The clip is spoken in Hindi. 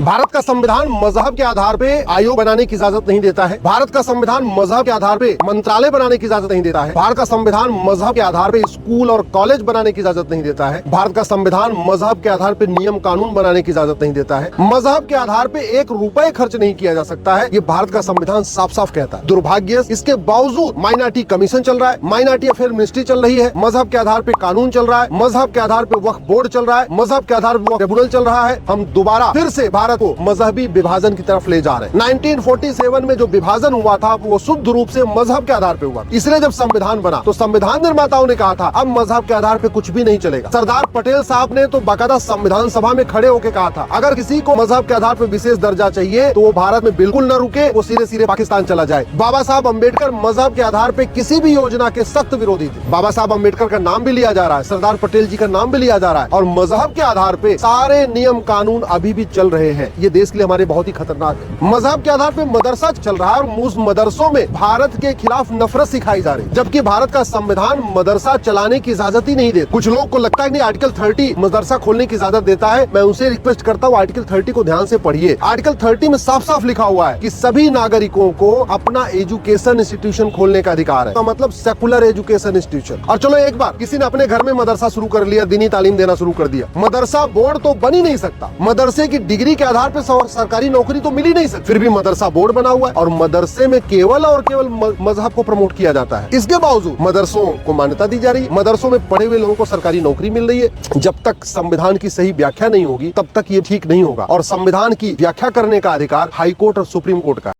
भारत का संविधान मजहब के आधार पे आयोग बनाने की इजाजत नहीं देता है। भारत का संविधान मजहब के आधार पे मंत्रालय बनाने की इजाजत नहीं देता है। भारत का संविधान मजहब के आधार पे स्कूल और कॉलेज बनाने की इजाजत नहीं देता है। भारत का संविधान मजहब के आधार पे नियम कानून बनाने की इजाजत नहीं देता है। मजहब के आधार पे 1 रुपए खर्च नहीं किया जा सकता है, ये भारत का संविधान साफ साफ कहता है। दुर्भाग्य इसके बावजूद माइनॉरिटी कमीशन चल रहा है, माइनॉरिटी अफेयर मिनिस्ट्री चल रही है, मजहब के आधार पे कानून चल रहा है, मजहब के आधार पे वक्फ बोर्ड चल रहा है, मजहब के आधार पे ट्रिब्यूनल चल रहा है। हम दोबारा फिर से भारत को मजहबी विभाजन की तरफ ले जा रहे हैं। 1947 में जो विभाजन हुआ था वो शुद्ध रूप से मजहब के आधार पे हुआ। इसलिए जब संविधान बना तो संविधान निर्माताओं ने कहा था अब मजहब के आधार पे कुछ भी नहीं चलेगा। सरदार पटेल साहब ने तो बाकायदा संविधान सभा में खड़े होकर कहा था अगर किसी को मजहब के आधार पे विशेष दर्जा चाहिए तो वो भारत में बिल्कुल न रुके, वो सीधे सीधे पाकिस्तान चला जाए। बाबा साहब अम्बेडकर मजहब के आधार पे किसी भी योजना के सख्त विरोधी थे। बाबा साहब अम्बेडकर का नाम भी लिया जा रहा है, सरदार पटेल जी का नाम भी लिया जा रहा है, और मजहब के आधार पे सारे नियम कानून अभी भी चल रहे हैं। ये देश के लिए हमारे बहुत ही खतरनाक है। मजहब के आधार पे मदरसा चल रहा है और उस मदरसों में भारत के खिलाफ नफरत सिखाई जा रही है, जबकि भारत का संविधान मदरसा चलाने की इजाजत ही नहीं देता। कुछ लोग को लगता है कि आर्टिकल 30 मदरसा खोलने की इजाजत देता है। मैं उनसे रिक्वेस्ट करता हूँ आर्टिकल 30 को ध्यान से पढ़िए। आर्टिकल 30 में साफ साफ लिखा हुआ है कि सभी नागरिकों को अपना एजुकेशन इंस्टीट्यूशन खोलने का अधिकार है, तो मतलब सेकुलर एजुकेशन इंस्टीट्यूशन। और चलो एक बार किसी ने अपने घर में मदरसा शुरू कर लिया, दीनी तालीम देना शुरू कर दिया, मदरसा बोर्ड तो बन ही नहीं सकता। मदरसे की डिग्री के आधार पर सरकारी नौकरी तो मिल ही नहीं सकती, फिर भी मदरसा बोर्ड बना हुआ है और मदरसे में केवल और केवल मजहब को प्रमोट किया जाता है। इसके बावजूद मदरसों को मान्यता दी जा रही है, मदरसों में पढ़े हुए लोगों को सरकारी नौकरी मिल रही है। जब तक संविधान की सही व्याख्या नहीं होगी तब तक ये ठीक नहीं होगा, और संविधान की व्याख्या करने का अधिकार हाई कोर्ट और सुप्रीम कोर्ट का है।